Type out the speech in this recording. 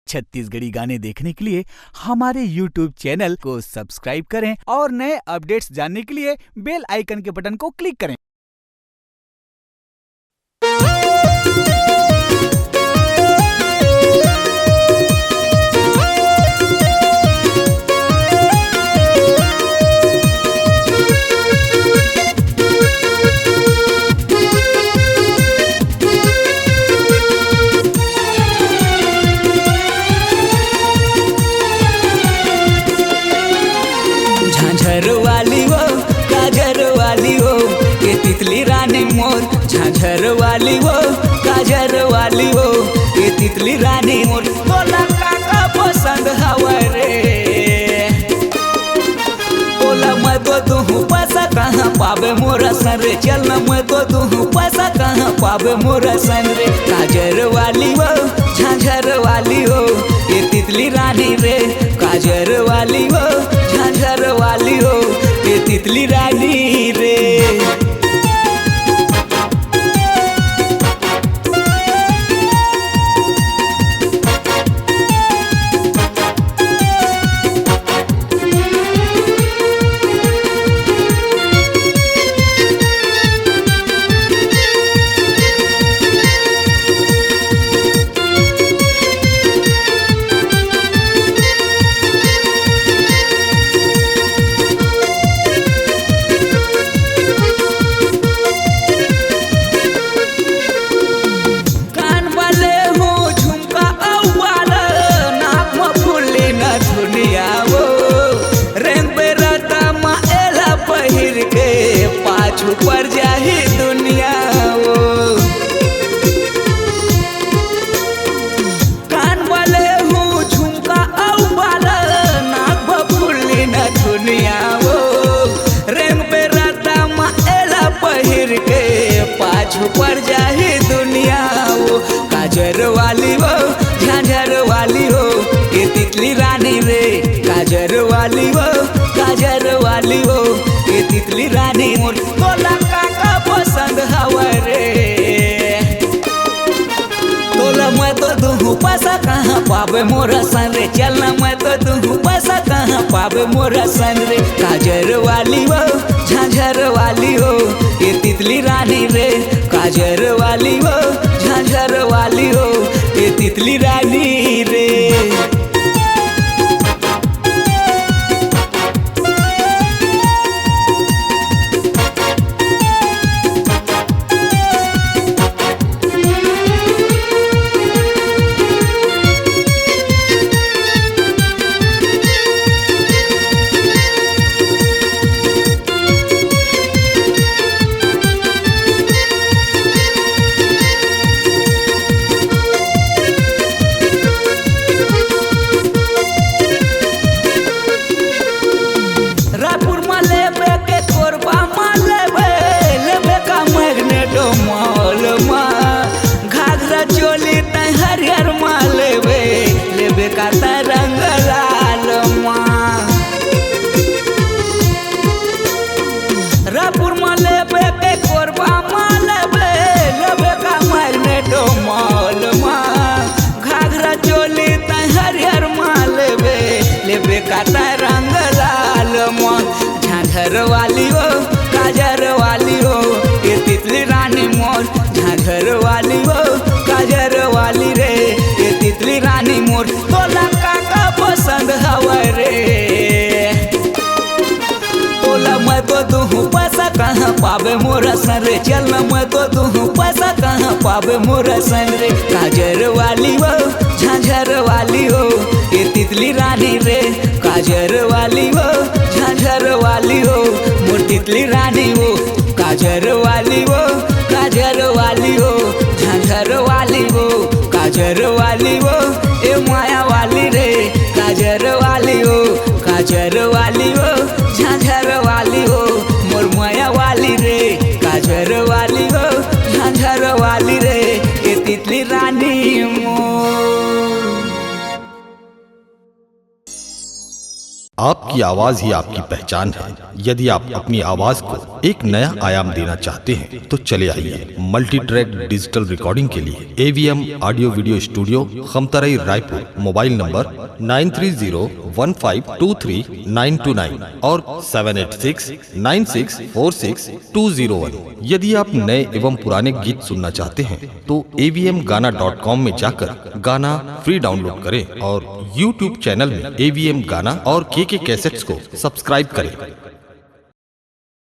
छत्तीसगढ़ी गाने देखने के लिए हमारे YouTube चैनल को सब्सक्राइब करें और नए अपडेट्स जानने के लिए बेल आइकन के बटन को क्लिक करें। झांझर वाली वो काजर वाली वो ये तितली रानी मोर। झांझर वाली वो काजर वाली वो ये तितली रानी मोर। बोला काका पसंद हवा रे, बोला मैं तो दूँ पैसा कहाँ पावे मोरा सन रे। चल न मैं तो दूँ पैसा कहाँ पावे मोरा सन रे। काजर वाली वो झांझर वाली हो ये तितली रानी रे। काजर वाली हो झांझर वाली हो ये तितली रानी रे। पर जाही दुनिया वो कान वाले हूँ झुमका औवाला नाक बफुली न दुनिया वो। रंग पे राता माएला पहिर के पाछू पर जाही दुनिया वो। काजर वाली वो झांझर वाली हो ये तितली रानी रे। काजर वाली वो काजर वाली हो ये तितली रानी मोर। बोला काका पसंद हवा रे, बोला मैं तो दूँ पैसा कहाँ पावे मोरा सन रे। चल न मैं तो दूँ पैसा कहाँ पावे मोरा सन रे। काजर वाली हो झांझर वाली हो ये तितली रानी रे। काजर वाली हो झांझर वाली हो ये तितली रानी रे। चोली तय हरियर मालेबे लेबे का रंग लाल माँ। रापुर मालेबे के कोरबा मालेबे लेबे का मैग्नेटो माल माँ। घाघरा चोली तय हरियर मालेबे लेबे का रंग लाल माँ। झांझर वाली हो काजर वाली हो ये तितली रानी मोर। झांझर वाली हो काजर वाली रे ये तितली रानी मोर। बोला काका पसंद हवा रे, बोला मैं तो दूँ पैसा कहाँ पावे मोरा सन रे। चल न मैं तो दूँ पैसा कहाँ पावे मोरा सन रे। काजर वाली हो झांझर वाली हो ये तितली रानी रे। काजर वाली हो झांझर वाली हो मोर तितली रानी हो। काजर वाली हो काजर वाली हो झांझर वाली हो। काजर वाली हो ए माया वाली रे। काजर वाली हो काजर वाली हो झांझर वाली हो मोर माया वाली रे। काजर वाली हो झांझर वाली रे ये तितली रानी मोर। आपकी आवाज ही आपकी पहचान है। यदि आप अपनी आवाज को एक नया आयाम देना चाहते हैं तो चले आइए मल्टी ट्रैक डिजिटल रिकॉर्डिंग के लिए AVM audio video studio, Khamtarai, Raipur. Mobile number 9301523929 और 7869646201। यदि आप नए एवं पुराने गीत सुनना चाहते हैं तो avmgana.com में जाकर गाना फ्री डाउनलोड करें और YouTube चैनल में AVM गाना और KK कैसेट्स को सब्सक्राइब करें।